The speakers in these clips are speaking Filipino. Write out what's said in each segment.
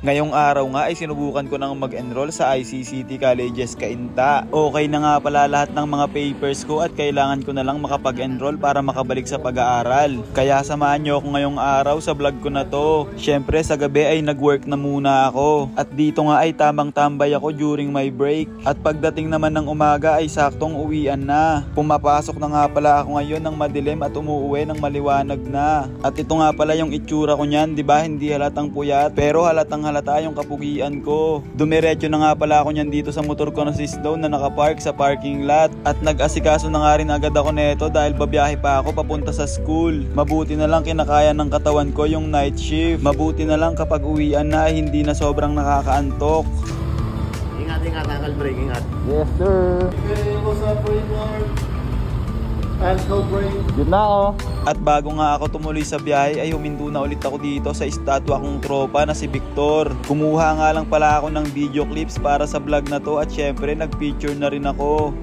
Ngayong araw nga ay sinubukan ko nang mag-enroll sa ICCT Colleges Cainta. Okay na nga pala lahat ng mga papers ko at kailangan ko na lang makapag-enroll para makabalik sa pag-aaral. Kaya samahan nyo ako ngayong araw sa vlog ko na to. Syempre sa gabi ay nag-work na muna ako. At dito nga ay tamang tambay ako during my break. At pagdating naman ng umaga ay saktong uwian na. Pumapasok na nga pala ako ngayon ng madilim at umuuwi ng maliwanag na. At ito nga pala yung itsura ko niyan, di ba? Hindi halatang puyat pero halatang halata yung kapugian ko. Dumiretso na nga pala ako niyan dito sa motor ko na si Snow na nakapark sa parking lot. At nag-asikaso na nga rin agad ako neto dahil babiyahe pa ako papunta sa school. Mabuti na lang kinakaya ng katawan ko yung night shift. Mabuti na lang kapag uwian na hindi na sobrang nakakaantok. Ingat, Uncle Break, ingat. Yes sir. Okay, what's up, Raymond? Yun na oh. At bago nga ako tumuloy sa biyahe ay huminto na ulit ako dito sa estatwa kong tropa na si Victor. Kumuha nga lang pala ako ng video clips para sa vlog na to at syempre nag-picture na rin ako.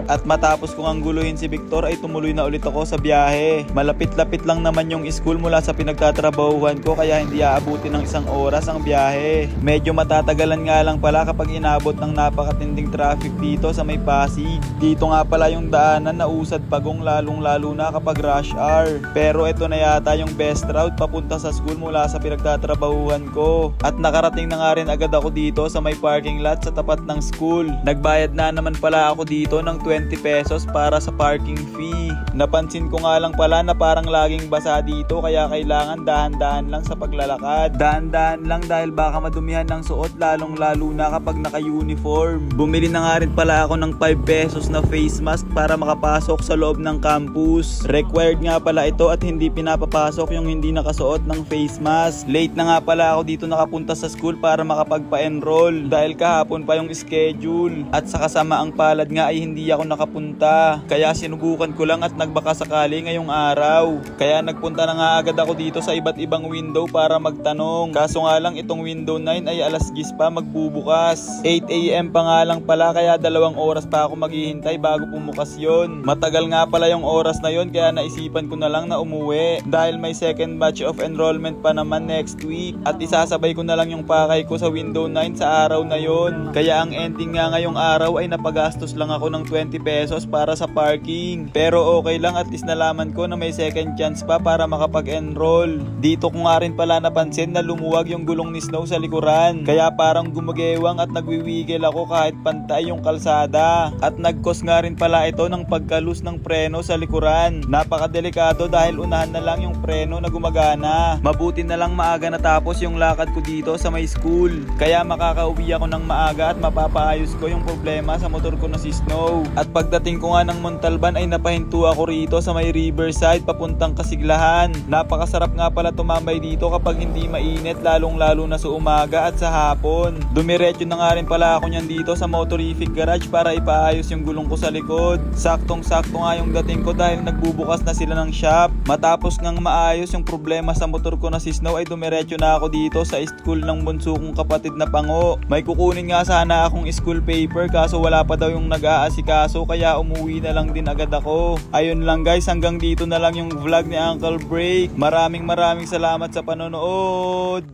At matapos kong angguluhin si Victor ay tumuloy na ulit ako sa biyahe. Malapit-lapit lang naman yung school mula sa pinagtatrabahuhan ko kaya hindi aabutin ng 1 oras ang biyahe. Medyo matatagalan nga lang pala kapag inabot ng napakatinding traffic dito sa may Pasig. Dito nga pala yung daanan na usad pagong lalong-lalo na kapag rush hour. Pero ito na yata yung best route papunta sa school mula sa pinagtatrabahuhan ko. At nakarating na nga rin agad ako dito sa may parking lot sa tapat ng school. Nagbayad na naman pala ako dito ng 20 pesos para sa parking fee. Napansin ko nga lang pala na parang laging basa dito kaya kailangan dahan-dahan lang sa paglalakad. Dahan-dahan lang dahil baka madumihan ng suot lalong lalo na kapag naka-uniform. Bumili na nga rin pala ako ng 5 pesos na face mask para makapasok sa loob ng campus. Required nga pala ito at hindi pinapapasok yung hindi nakasuot ng face mask. Late na nga pala ako dito nakapunta sa school para makapagpa-enroll dahil kahapon pa yung schedule. At sa kasamaang palad nga ay hindi ako nakapunta. Kaya sinubukan ko lang at nagbaka sakali ngayong araw. Kaya nagpunta na nga agad ako dito sa iba't ibang window para magtanong. Kaso nga lang itong window 9 ay alas 10 pa magbubukas. 8 AM pa nga lang pala kaya 2 oras pa ako maghihintay bago pumukas yon. Matagal nga pala yung oras na yon kaya naisipan ko na lang na umuwi. Dahil may second batch of enrollment pa naman next week. At isasabay ko na lang yung pakay ko sa window 9 sa araw na yon. Kaya ang ending nga ngayong araw ay napagastos lang ako ng 20 pesos para sa parking. Pero okay lang at least nalaman ko na may second chance pa para makapag-enroll. Dito ko nga rin pala napansin na lumuwag yung gulong ni Snow sa likuran. Kaya parang gumagewang at nagwiwigil ako kahit pantay yung kalsada. At nagkos nga rin pala ito ng pagkalus ng preno sa likuran. Napakadelikado dahil unahan na lang yung preno na gumagana. Mabuti na lang maaga natapos yung lakad ko dito sa may school. Kaya makakauwi ako ng maaga at mapapaayos ko yung problema sa motor ko na si Snow. At pagdating ko nga ng Montalban ay napahinto ako rito sa may Riverside papuntang Kasiglahan. Napakasarap nga pala tumambay dito kapag hindi mainit lalong lalo na sa umaga at sa hapon. Dumiretso na nga rin pala ako niyan dito sa Motorific Garage para ipaayos yung gulong ko sa likod. Saktong-sakto nga yung dating ko dahil nagbubukas na sila ng shop. Matapos ngang maayos yung problema sa motor ko na si Snow ay dumiretso na ako dito sa school ng bunso kong kapatid na Pango. May kukunin nga sana akong school paper kaso wala pa daw yung nag-aasikaso kaya umuwi na lang din agad ako. Ayun lang guys, hanggang dito na lang yung vlog ni Uncle Break. Maraming salamat sa panonood.